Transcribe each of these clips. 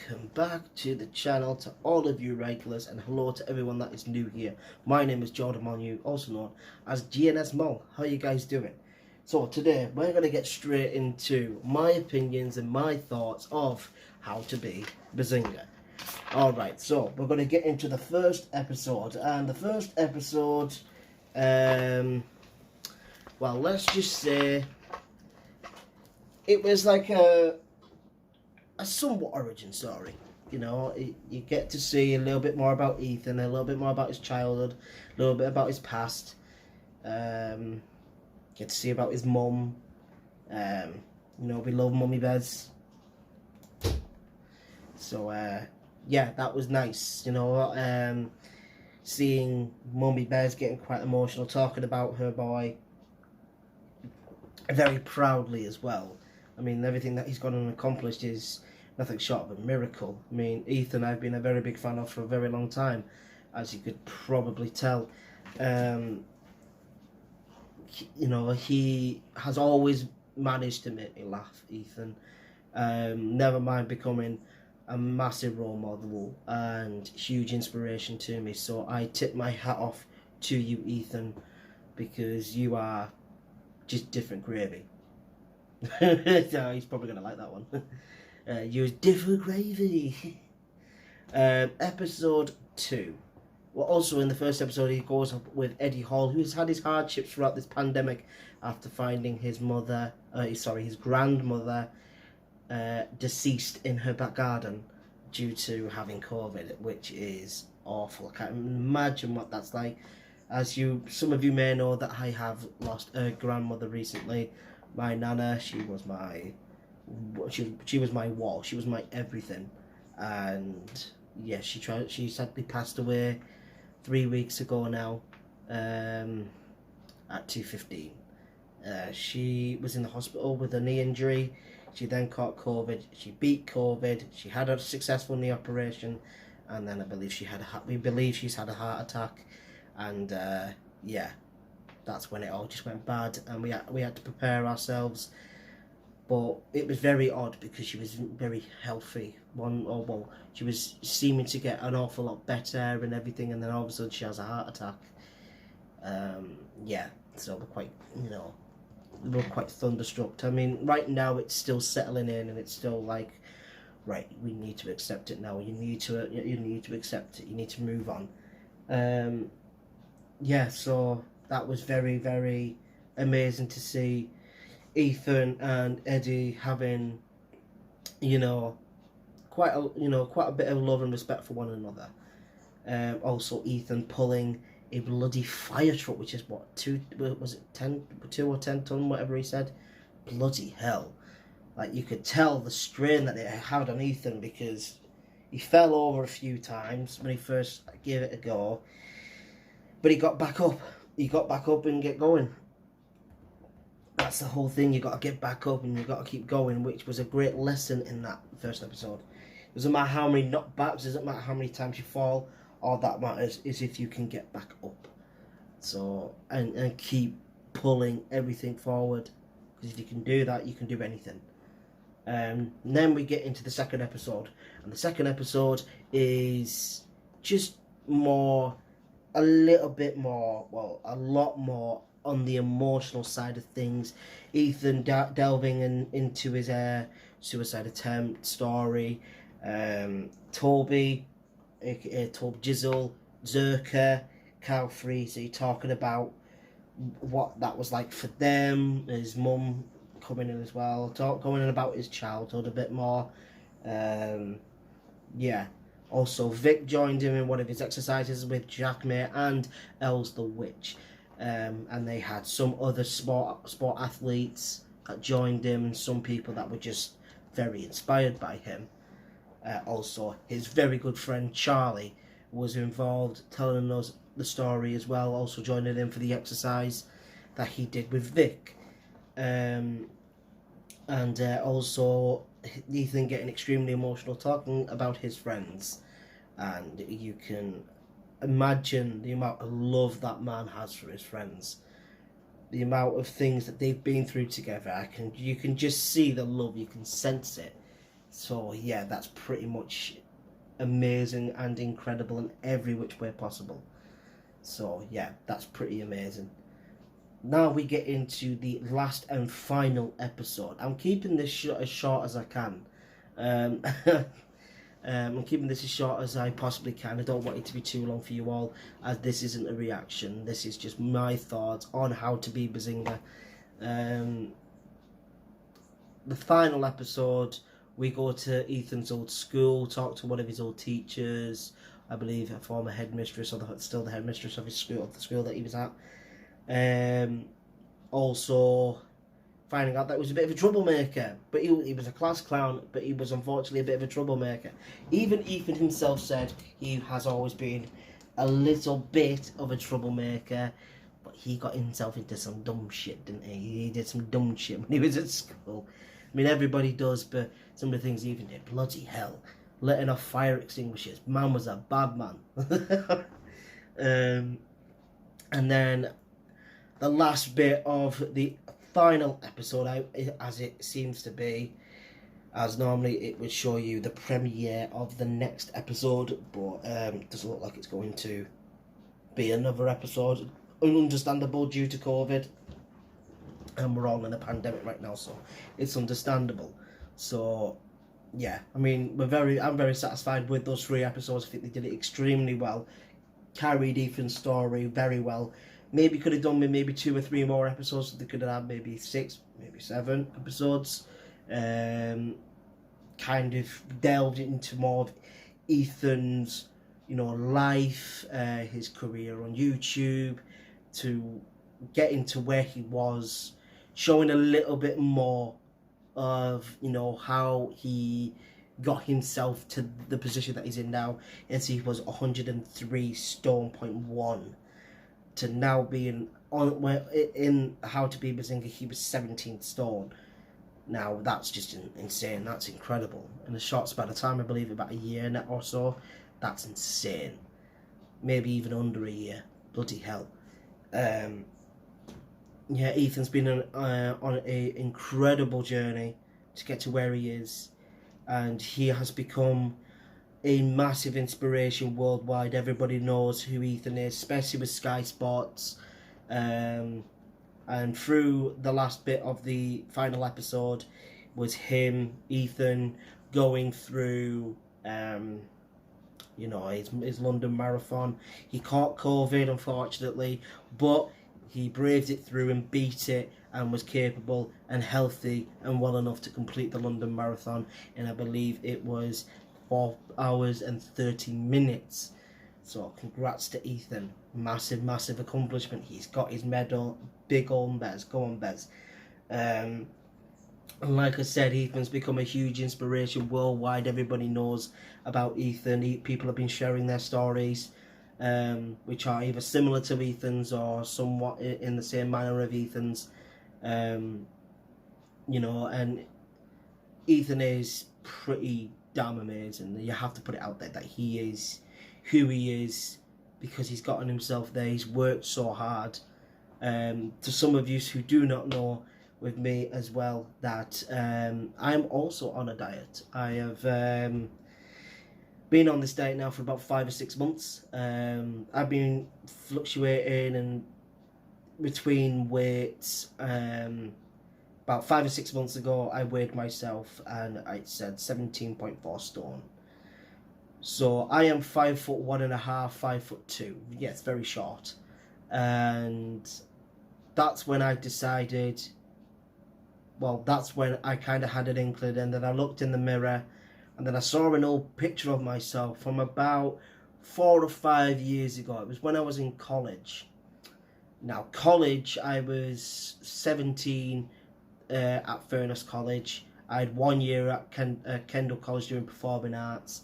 welcome back to the channel to all of you regulars, and hello to everyone that is new here. My name is Jordan Molyneux, also known as GNS Mol. How you guys doing? So today we're going to get straight into my opinions and my thoughts of how to be Behzinga. Alright, so we're going to get into the first episode, and the first episode, well, let's just say it was like a somewhat origin story. You know, you get to see a little bit more about Ethan, a little bit more about his childhood, a little bit about his past. Get to see about his mum. You know, we love Mummy Bez. So, yeah, that was nice. You know, seeing Mummy Bez getting quite emotional, talking about her boy very proudly as well. I mean, everything that he's gone and accomplished is nothing short of a miracle. I mean, Ethan I've been a very big fan of for a very long time, as you could probably tell. You know, he has always managed to make me laugh, Ethan. Never mind becoming a massive role model and huge inspiration to me. So I tip my hat off to you, Ethan, because you are just different gravy. So he's probably going to like that one. You're different gravy. Episode 2. Well, also in the first episode, he goes up with Eddie Hall, who's had his hardships throughout this pandemic after finding his his grandmother deceased in her back garden due to having COVID, which is awful. I can't imagine what that's like. Some of you may know that I have lost a grandmother recently. My nana, she was my wall, she was my everything, and yeah, she sadly passed away 3 weeks ago now, at 2:15. She was in the hospital with a knee injury. She then caught COVID. She beat COVID. She had a successful knee operation, and then we believe she's had a heart attack, and yeah, that's when it all just went bad, and we had to prepare ourselves. But it was very odd because she was very healthy. She was seeming to get an awful lot better and everything, and then all of a sudden she has a heart attack. Yeah, so we're quite thunderstruck. I mean, right now it's still settling in, and it's still like, right, we need to accept it now. You need to accept it. You need to move on. Yeah, so that was very, very amazing to see Ethan and Eddie having, quite a bit of love and respect for one another. Also, Ethan pulling a bloody fire truck, which is what, 2 or 10 ton, whatever he said. Bloody hell! Like, you could tell the strain that it had on Ethan, because he fell over a few times when he first gave it a go, but he got back up. He got back up and get going. That's the whole thing. You got to get back up and you got to keep going, which was a great lesson in that first episode. It doesn't matter how many knockbacks, it doesn't matter how many times you fall. All that matters is if you can get back up. So and keep pulling everything forward, because if you can do that, you can do anything. Then we get into the second episode, and the second episode is just a lot more on the emotional side of things. Ethan delving into his suicide attempt story. Toby, aka Toby Jizzle, Zerka, Cal Freezy, talking about what that was like for them. His mum coming in as well, going in about his childhood a bit more. Yeah. Also, Vic joined him in one of his exercises with Jack May and Els the Witch. And they had some other sport athletes that joined him, and some people that were just very inspired by him. Also, his very good friend Charlie was involved, telling us the story as well, also joining in for the exercise that he did with Vic. And also Ethan getting extremely emotional talking about his friends, and you can imagine the amount of love that man has for his friends, the amount of things that they've been through together. You can just see the love, you can sense it. So yeah, that's pretty much amazing and incredible in every which way possible. So yeah, that's pretty amazing. Now we get into the last and final episode. I'm keeping this as short as I can. Um, I'm keeping this as short as I possibly can. I don't want it to be too long for you all, as this isn't a reaction. This is just my thoughts on How to Be Behzinga. The final episode, we go to Ethan's old school, talk to one of his old teachers, I believe a former headmistress, or still the headmistress of his school, of the school that he was at. Also, finding out that he was a bit of a troublemaker, but he was a class clown, but he was unfortunately a bit of a troublemaker. Even Ethan himself said he has always been a little bit of a troublemaker, but he got himself into some dumb shit, didn't he? He did some dumb shit when he was at school. I mean, everybody does, but some of the things he even did, bloody hell. Letting off fire extinguishers. Man was a bad man. And then the last bit of the final episode, as it seems to be, as normally it would show you the premiere of the next episode, but it doesn't look like it's going to be another episode. Understandable due to COVID, and we're all in a pandemic right now, so it's understandable. So yeah, I mean, I'm very satisfied with those 3 episodes. I think they did it extremely well, carried Ethan's story very well. Maybe could have done with maybe 2 or 3 more episodes. They could have had maybe 6, maybe 7 episodes. Kind of delved into more of Ethan's, life, his career on YouTube, to get into where he was, showing a little bit more of, how he got himself to the position that he's in now. As he was 103 stone point 1 to now being in How to Be Behzinga, he was 17 stone. Now that's just insane. That's incredible. In a short span of time, I believe about a year or so. That's insane. Maybe even under a year. Bloody hell. Yeah, Ethan's been on a incredible journey to get to where he is, and he has become a massive inspiration worldwide. Everybody knows who Ethan is, especially with Sky Sports. And through the last bit of the final episode was Ethan, going through his London Marathon. He caught COVID, unfortunately, but he braved it through and beat it, and was capable and healthy and well enough to complete the London Marathon. And I believe it was 4 hours and 30 minutes. So congrats to Ethan. Massive, massive accomplishment. He's got his medal. Big old Bez. Go on, Bez. And like I said, Ethan's become a huge inspiration worldwide. Everybody knows about Ethan. People have been sharing their stories, which are either similar to Ethan's or somewhat in the same manner of Ethan's. And Ethan is pretty damn amazing. You have to put it out there that he is who he is because he's gotten himself there. He's worked so hard. To some of you who do not know, with me as well, that I'm also on a diet. I have been on this diet now for about 5 or 6 months. I've been fluctuating and between weights. About 5 or 6 months ago, I weighed myself and I said 17.4 stone. So I am 5'1.5", 5'2". Yeah, it's very short. And that's when I decided, that's when I kind of had an inkling, and then I looked in the mirror and then I saw an old picture of myself from about 4 or 5 years ago. It was when I was in college. Now, college, I was 17 at Furness College. I had 1 year at Kendall College doing performing arts.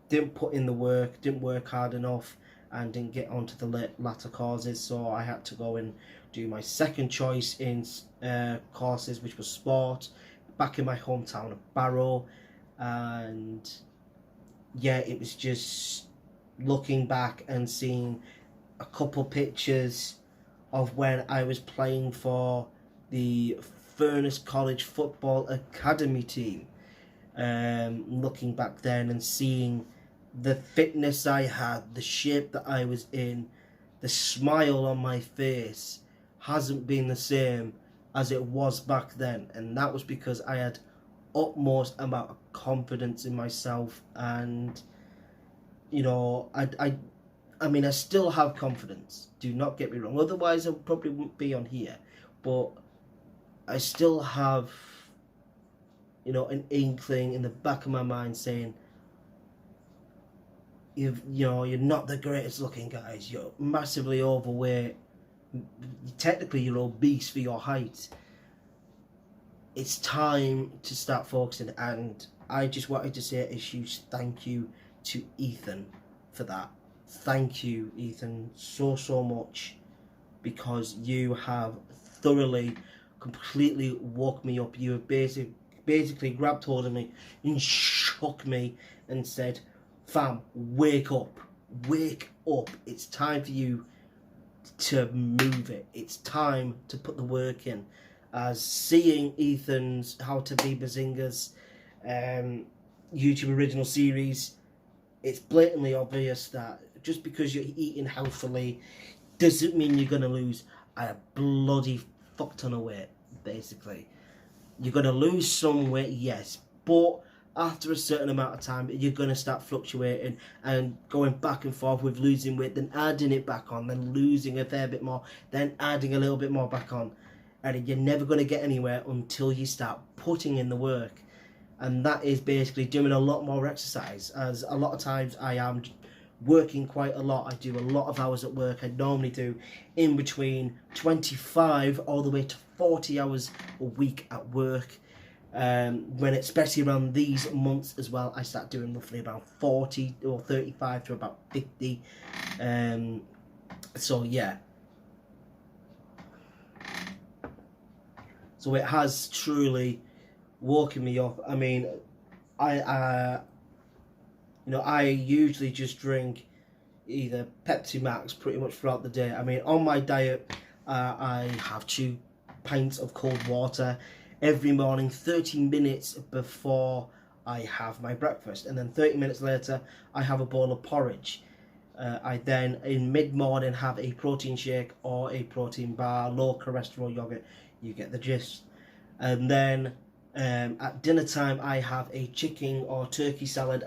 Didn't put in the work, didn't work hard enough, and didn't get onto the latter courses, so I had to go and do my second choice in courses, which was sport, back in my hometown of Barrow. And yeah, it was just looking back and seeing a couple pictures of when I was playing for the Furness College Football Academy team. looking back then and seeing the fitness I had, the shape that I was in, the smile on my face hasn't been the same as it was back then. And that was because I had utmost amount of confidence in myself. And you know, I mean, I still have confidence, do not get me wrong, otherwise I probably wouldn't be on here, but I still have, you know, an inkling in the back of my mind saying, you know, you're not the greatest looking guys, you're massively overweight, technically you're obese for your height. It's time to start focusing. And I just wanted to say a huge thank you to Ethan for that. Thank you, Ethan, so much, because you have thoroughly, completely woke me up. You have basically grabbed hold of me and shook me and said, fam, wake up, it's time for you to move it, it's time to put the work in. As seeing Ethan's How to Be Behzinga's YouTube original series, it's blatantly obvious that just because you're eating healthily doesn't mean you're going to lose a bloody fuck ton of weight, basically. You're going to lose some weight, yes, but after a certain amount of time, you're going to start fluctuating and going back and forth with losing weight, then adding it back on, then losing a fair bit more, then adding a little bit more back on. And you're never going to get anywhere until you start putting in the work. And that is basically doing a lot more exercise, as a lot of times I am working quite a lot. I do a lot of hours at work. I normally do in between 25 all the way to 40 hours a week at work. When especially around these months as well, I start doing roughly about 40 or 35 to about 50. So yeah. So it has truly woken me up. I mean, I usually just drink either Pepsi Max pretty much throughout the day. I mean, on my diet, I have 2 pints of cold water every morning, 30 minutes before I have my breakfast, and then 30 minutes later I have a bowl of porridge. I then in mid-morning have a protein shake or a protein bar, low cholesterol yogurt, you get the gist. And then at dinner time I have a chicken or turkey salad.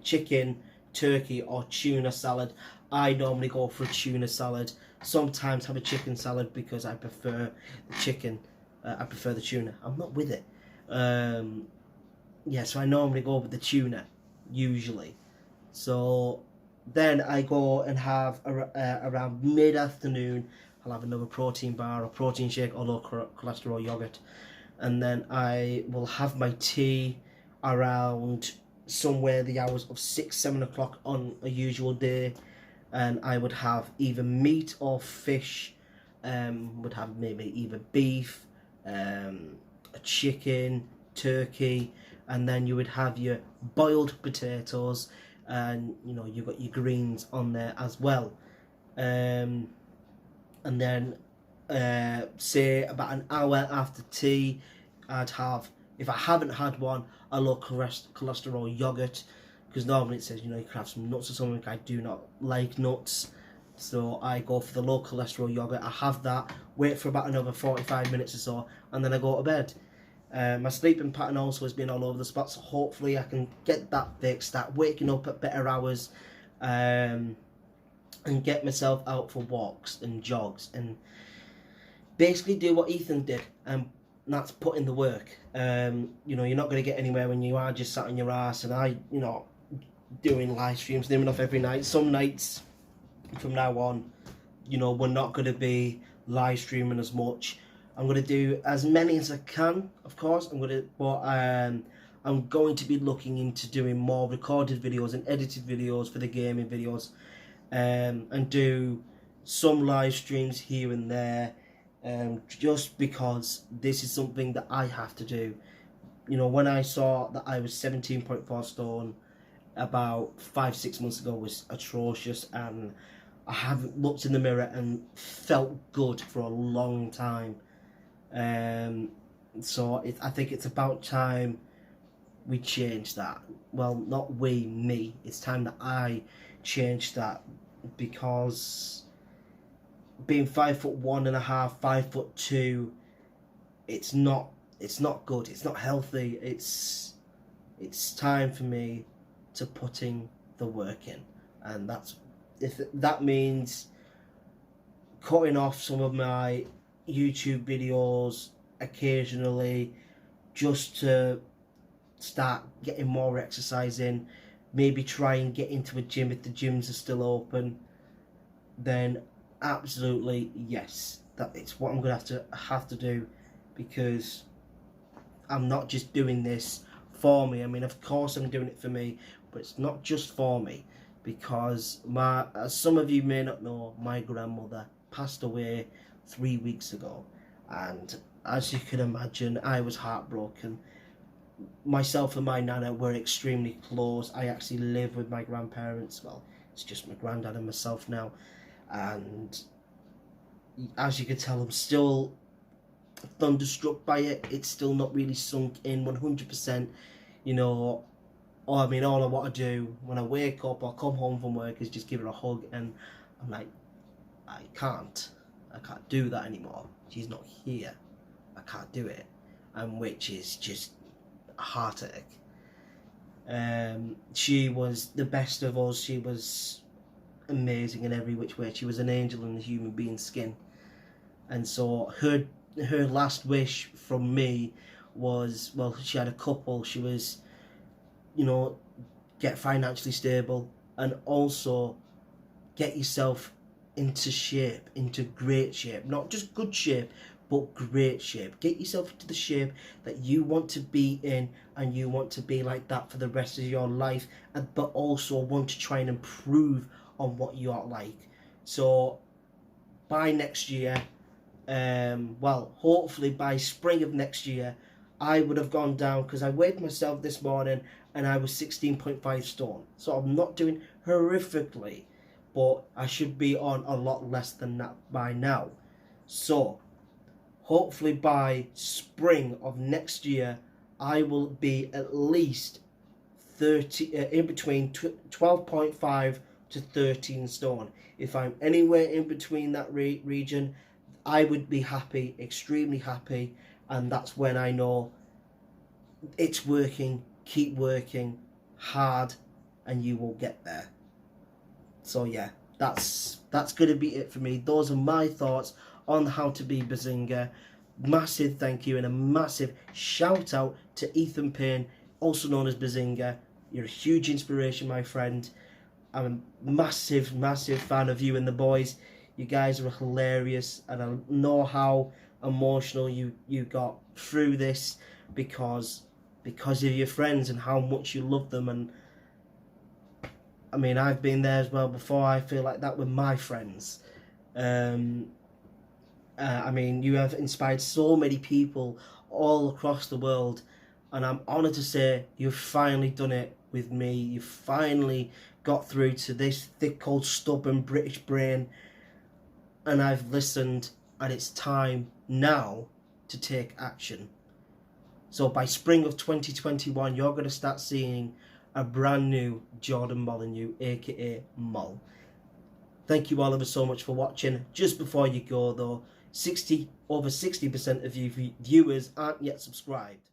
Chicken, turkey or tuna salad. I normally go for a tuna salad. Sometimes have a chicken salad because I prefer the chicken. I prefer the tuna. I'm not with it. So I normally go with the tuna, usually. So then I go and have around mid-afternoon, I'll have another protein bar or protein shake or low cholesterol yogurt. And then I will have my tea around somewhere the hours of 6-7 o'clock on a usual day. And I would have either meat or fish, would have maybe either beef, a chicken, turkey, and then you would have your boiled potatoes, and you know, you've got your greens on there as well. And then say about an hour after tea, I'd have, if I haven't had one, a low cholesterol yogurt, because normally it says, you know, you can have some nuts or something. I do not like nuts, so I go for the low cholesterol yogurt. I have that, wait for about another 45 minutes or so, and then I go to bed. My sleeping pattern also has been all over the spot, so hopefully I can get that fixed, start waking up at better hours, and get myself out for walks and jogs, and basically do what Ethan did, and that's put in the work. You know, you're not going to get anywhere when you are just sat on your ass. And doing live streams near enough every night. Some nights from now on, you know, we're not going to be live streaming as much. I'm going to do as many as I can, of course. I'm going to be looking into doing more recorded videos and edited videos for the gaming videos, and do some live streams here and there, just because this is something that I have to do. You know, when I saw that I was 17.4 stone about 5-6 months ago was atrocious, and I haven't looked in the mirror and felt good for a long time. So I think it's about time we change that. Well, not we, me. It's time that I change that, because being 5'1.5", 5'2", it's not good. It's not healthy. It's time for me to put in the work in, and if that means cutting off some of my YouTube videos occasionally, just to start getting more exercise in, maybe try and get into a gym if the gyms are still open, then absolutely yes, that it's what I'm gonna have to do, because I'm not just doing this for me. I mean, of course I'm doing it for me, but it's not just for me, because as some of you may not know, my grandmother passed away 3 weeks ago, and as you can imagine, I was heartbroken. Myself and my nana were extremely close. I actually live with my grandparents. Well, it's just my granddad and myself now, and as you can tell, I'm still thunderstruck by it. It's still not really sunk in 100%. You know, I mean, all I want to do when I wake up or come home from work is just give her a hug, and I'm like, I can't do that anymore. She's not here. I can't do it, and which is just a heartache. She was the best of us. She was amazing in every which way. She was an angel in the human being skin, and so her last wish from me was, well, she had a couple. She was, you know, get financially stable, and also get yourself into shape, into great shape, not just good shape, but great shape. Get yourself into the shape that you want to be in, and you want to be like that for the rest of your life, but also want to try and improve on what you are like. So by next year, well, hopefully by spring of next year, I would have gone down, because I weighed myself this morning and I was 16.5 stone. So I'm not doing horrifically, but I should be on a lot less than that by now. So hopefully by spring of next year, I will be at least 30, in between 12.5 to 13 stone. If I'm anywhere in between that region, I would be happy, extremely happy, and that's when I know it's working. Keep working hard and you will get there. So yeah, that's going to be it for me. Those are my thoughts on how to be Behzinga. Massive thank you and a massive shout out to Ethan Payne, also known as Behzinga. You're a huge inspiration, my friend. I'm a massive fan of you and the boys. You guys are hilarious, and I know how emotional you got through this because of your friends and how much you love them. And I mean, I've been there as well before. I feel like that with my friends. I mean, you have inspired so many people all across the world, and I'm honoured to say you've finally done it with me. You've finally got through to this thick, cold, stubborn British brain, and I've listened, and it's time now to take action. So by spring of 2021, you're going to start seeing a brand new Jordan Molyneux, aka Mol. Thank you all ever so much for watching. Just before you go though, over 60% of you viewers aren't yet subscribed.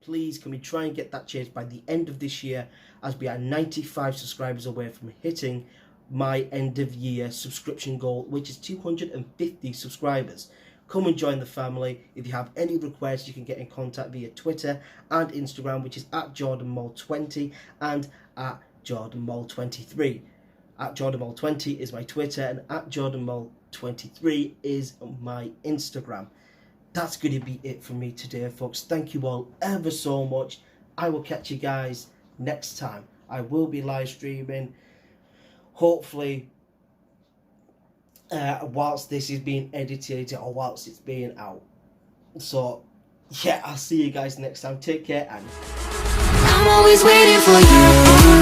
Please, can we try and get that changed by the end of this year, as we are 95 subscribers away from hitting my end of year subscription goal, which is 250 subscribers. Come and join the family. If you have any requests, you can get in contact via Twitter and Instagram, which is @JordanMol20 and @JordanMol23. @JordanMol20 is my Twitter, and @JordanMol23 is my Instagram. That's going to be it for me today, folks. Thank you all ever so much. I will catch you guys next time. I will be live streaming, hopefully, whilst this is being edited or whilst it's being out. So yeah, I'll see you guys next time. Take care, and I'm always waiting for you.